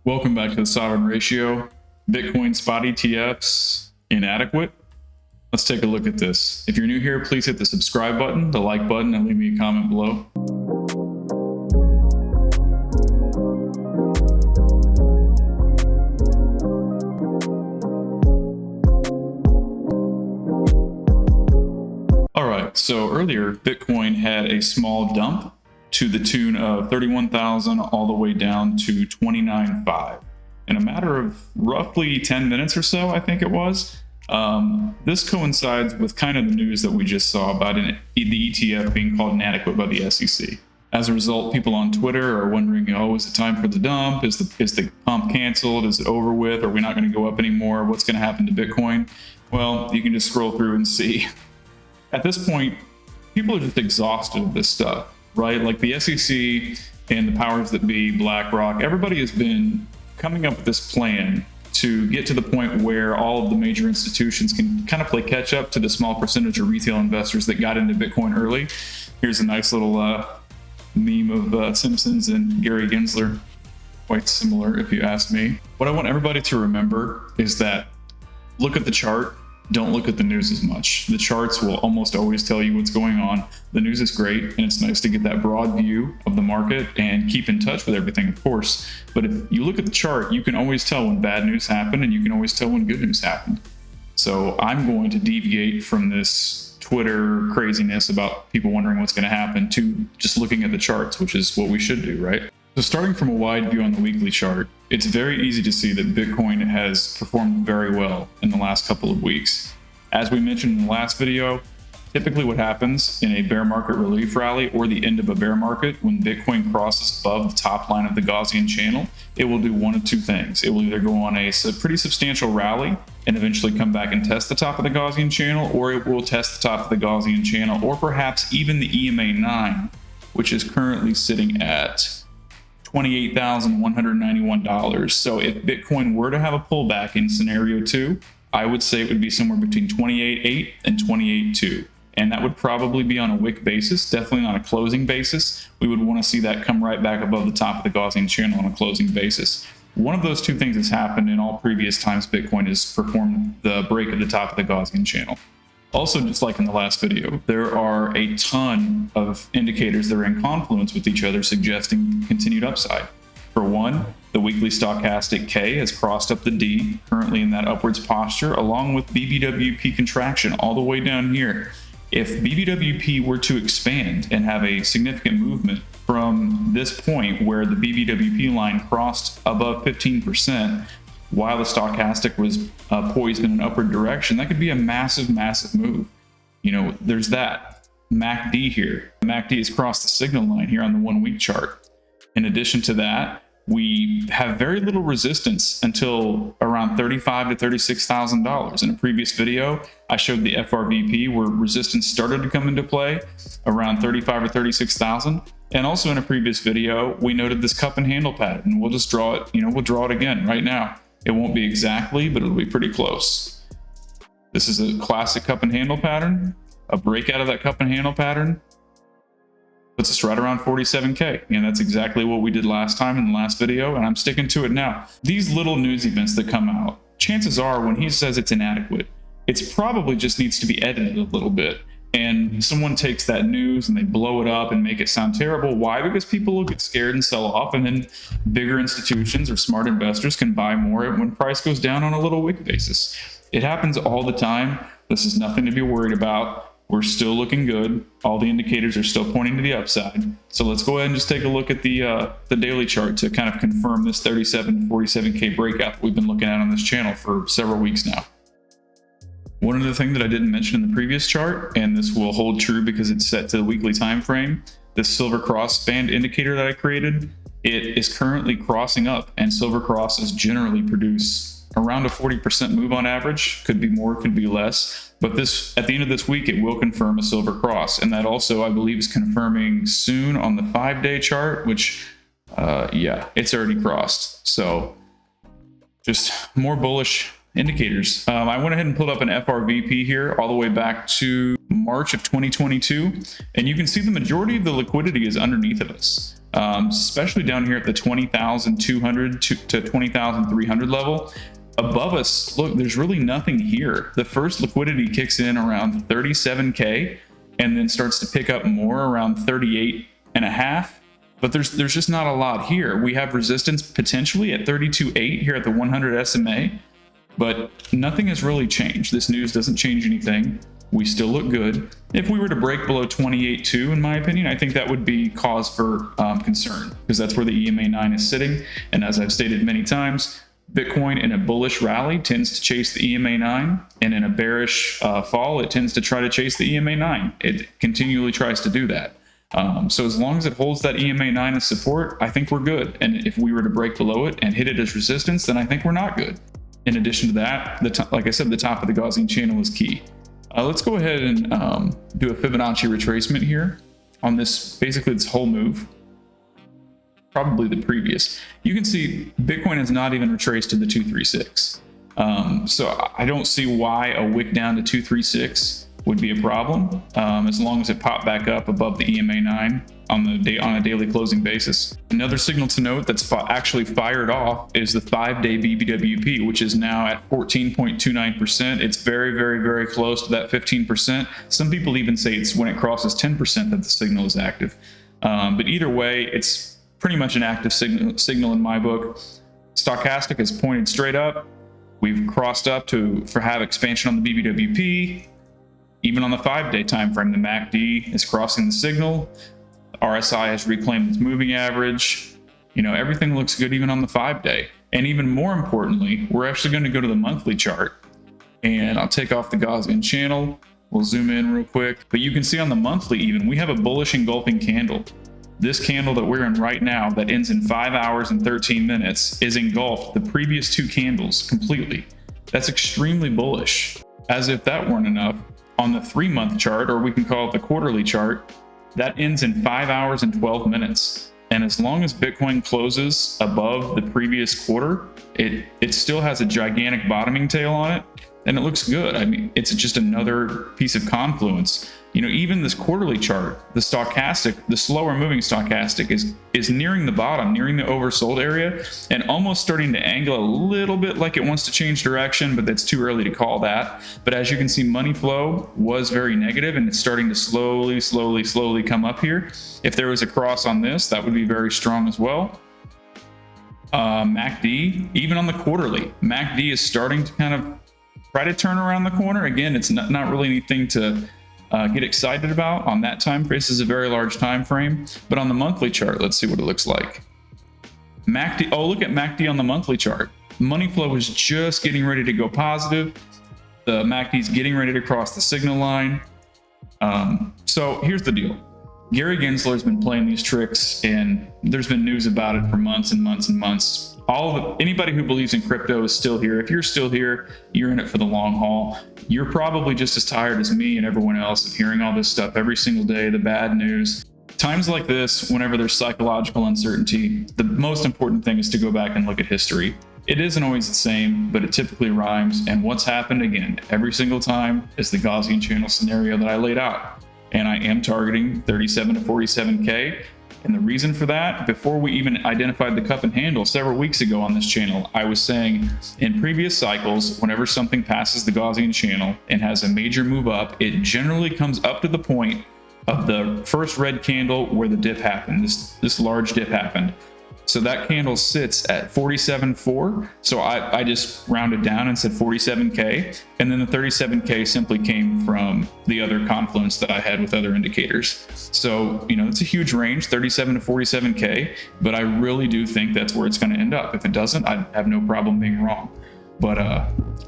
Welcome back to the Sovereign Ratio. Bitcoin spot ETFs inadequate. Let's take a look at this. If you're new here, please hit the subscribe button, the like button, and leave me a comment below. All right, so earlier, Bitcoin had a small dump to the tune of 31,000 all the way down to 29.5 in a matter of roughly 10 minutes or so, I think it was. This coincides with kind of the news that we just saw about the ETF being called inadequate by the SEC. As a result, people on Twitter are wondering, oh, is it time for the dump? Is the pump canceled? Is it over with? Are we not going to go up anymore? What's going to happen to Bitcoin? Well, you can just scroll through and see. At this point, people are just exhausted of this stuff, right? Like the SEC and the powers that be, BlackRock, everybody has been coming up with this plan to get to the point where all of the major institutions can kind of play catch up to the small percentage of retail investors that got into Bitcoin early. Here's a nice little meme of Simpsons and Gary Gensler. Quite similar, if you ask me. What I want everybody to remember is that look at the chart. Don't look at the news as much. The charts will almost always tell you what's going on. The news is great, and it's nice to get that broad view of the market and keep in touch with everything, of course. But if you look at the chart, you can always tell when bad news happened, and you can always tell when good news happened. So I'm going to deviate from this Twitter craziness about people wondering what's going to happen to just looking at the charts, which is what we should do, right? So starting from a wide view on the weekly chart, it's very easy to see that Bitcoin has performed very well in the last couple of weeks. As we mentioned in the last video, typically what happens in a bear market relief rally or the end of a bear market, when Bitcoin crosses above the top line of the Gaussian channel, it will do one of two things. It will either go on a pretty substantial rally and eventually come back and test the top of the Gaussian channel, or it will test the top of the Gaussian channel, or perhaps even the EMA 9, which is currently sitting at $28,191. So if Bitcoin were to have a pullback in scenario 2, I would say it would be somewhere between 28.8 and 28.2. And that would probably be on a wick basis, definitely on a closing basis. We would want to see that come right back above the top of the Gaussian channel on a closing basis. One of those two things has happened in all previous times Bitcoin has performed the break of the top of the Gaussian channel. Also, just like in the last video, there are a ton of indicators that are in confluence with each other suggesting continued upside. For one, the weekly stochastic K has crossed up the D, currently in that upwards posture, along with BBWP contraction all the way down here. If BBWP were to expand and have a significant movement from this point where the BBWP line crossed above 15%, while the stochastic was poised in an upward direction, that could be a massive, massive move. You know, there's that MACD here. MACD has crossed the signal line here on the 1 week chart. In addition to that, we have very little resistance until around $35,000 to $36,000. In a previous video, I showed the FRVP where resistance started to come into play around $35,000 or $36,000. And also in a previous video, we noted this cup and handle pattern. We'll just draw it, we'll draw it again right now. It won't be exactly, but it'll be pretty close. This is a classic cup and handle pattern. A breakout of that cup and handle pattern puts us right around 47K. And that's exactly what we did last time in the last video, and I'm sticking to it now. These little news events that come out, chances are when he says it's inadequate, it's probably just needs to be edited a little bit. And someone takes that news and they blow it up and make it sound terrible. Why? Because people will get scared and sell off, and then bigger institutions or smart investors can buy more when price goes down on a little wick basis. It happens all the time. This is nothing to be worried about. We're still looking good. All the indicators are still pointing to the upside. So let's go ahead and just take a look at the daily chart to kind of confirm this 37 to 47K breakout that we've been looking at on this channel for several weeks now. One other thing that I didn't mention in the previous chart, and this will hold true because it's set to the weekly time frame, this silver cross band indicator that I created, it is currently crossing up, and silver crosses generally produce around a 40% move on average. Could be more, could be less, but this at the end of this week it will confirm a silver cross, and that also I believe is confirming soon on the 5-day chart, which yeah, it's already crossed. So just more bullish indicators. I went ahead and pulled up an FRVP here all the way back to March of 2022, and you can see the majority of the liquidity is underneath of us. especially down here at the 20,200 to 20,300 level. Above us, look, there's really nothing here. The first liquidity kicks in around 37K and then starts to pick up more around 38.5. But there's just not a lot here. We have resistance potentially at 32.8 here at the 100 SMA, but nothing has really changed. This news doesn't change anything. We still look good. If we were to break below 28.2, in my opinion, I think that would be cause for concern, because that's where the EMA 9 is sitting. And as I've stated many times, Bitcoin in a bullish rally tends to chase the EMA 9, and in a bearish fall, it tends to try to chase the EMA 9. It continually tries to do that. So as long as it holds that EMA 9 as support, I think we're good. And if we were to break below it and hit it as resistance, then I think we're not good. In addition to that, like I said, the top of the Gaussian channel is key. Let's go ahead and do a Fibonacci retracement here on basically this whole move. Probably the previous. You can see Bitcoin has not even retraced to the 236. So I don't see why a wick down to 236 would be a problem, as long as it popped back up above the EMA 9 on a daily closing basis. Another signal to note that's actually fired off is the 5-day BBWP, which is now at 14.29%. It's very, very, very close to that 15%. Some people even say it's when it crosses 10% that the signal is active. But either way, it's pretty much an active signal in my book. Stochastic is pointed straight up. We've crossed up for have expansion on the BBWP. Even on the 5-day time frame, the MACD is crossing the signal. RSI has reclaimed its moving average. Everything looks good even on the 5-day. And even more importantly, we're actually going to go to the monthly chart. And I'll take off the Gaussian channel. We'll zoom in real quick. But you can see on the monthly even, we have a bullish engulfing candle. This candle that we're in right now that ends in 5 hours and 13 minutes is engulfed the previous 2 candles completely. That's extremely bullish. As if that weren't enough, on the 3-month chart, or we can call it the quarterly chart, that ends in 5 hours and 12 minutes. And as long as Bitcoin closes above the previous quarter, it still has a gigantic bottoming tail on it, and it looks good. I mean, it's just another piece of confluence. Even this quarterly chart, the stochastic, the slower moving stochastic is nearing the bottom, nearing the oversold area, and almost starting to angle a little bit like it wants to change direction, but it's too early to call that. But as you can see, money flow was very negative, and it's starting to slowly come up here. If there was a cross on this, that would be very strong as well. MACD, even on the quarterly, MACD is starting to kind of try to turn around the corner. Again, it's not really anything to get excited about on that time frame. This is a very large time frame, but on the monthly chart, let's see what it looks like. MACD, look at MACD on the monthly chart. Money flow is just getting ready to go positive. The MACD is getting ready to cross the signal line. So here's the deal. Gary Gensler has been playing these tricks, and there's been news about it for months and months and months. Anybody who believes in crypto is still here. If you're still here, you're in it for the long haul. You're probably just as tired as me and everyone else of hearing all this stuff every single day, the bad news. Times like this, whenever there's psychological uncertainty, the most important thing is to go back and look at history. It isn't always the same, but it typically rhymes. And what's happened again every single time is the Gaussian channel scenario that I laid out. And I am targeting 37 to 47K. And the reason for that, before we even identified the cup and handle several weeks ago on this channel, I was saying in previous cycles, whenever something passes the Gaussian channel and has a major move up, it generally comes up to the point of the first red candle where the dip happened, this large dip happened. So that candle sits at 47.4. So I just rounded down and said 47K. And then the 37K simply came from the other confluence that I had with other indicators. So, it's a huge range, 37 to 47K, but I really do think that's where it's going to end up. If it doesn't, I have no problem being wrong. But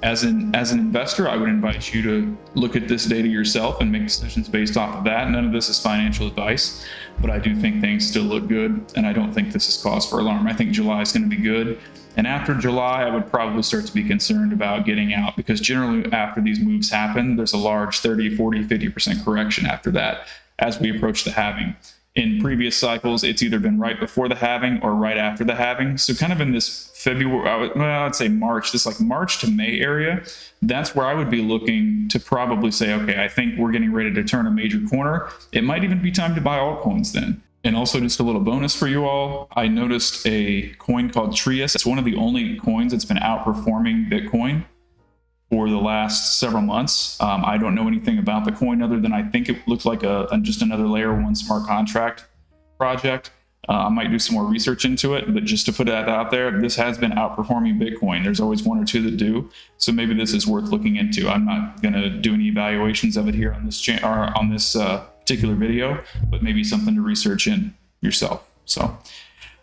as an investor, I would invite you to look at this data yourself and make decisions based off of that. None of this is financial advice, but I do think things still look good, and I don't think this is cause for alarm. I think July is going to be good. And after July, I would probably start to be concerned about getting out, because generally after these moves happen, there's a large 30, 40, 50% correction after that as we approach the halving. In previous cycles, it's either been right before the halving or right after the halving. So kind of in this February, I'd say March, this like March to May area, that's where I would be looking to probably say, okay, I think we're getting ready to turn a major corner. It might even be time to buy altcoins then. And also just a little bonus for you all, I noticed a coin called Trias. It's one of the only coins that's been outperforming Bitcoin for the last several months. I don't know anything about the coin other than I think it looks like just another layer one smart contract project. I might do some more research into it, but just to put that out there, this has been outperforming Bitcoin. There's always one or two that do, so maybe this is worth looking into. I'm not going to do any evaluations of it here on this particular video, but maybe something to research in yourself. So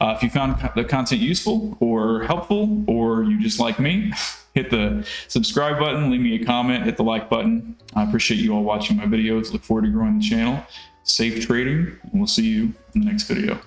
if you found the content useful or helpful, or you just like me, hit the subscribe button, leave me a comment, hit the like button. I appreciate you all watching my videos. Look forward to growing the channel. Safe trading, and we'll see you in the next video.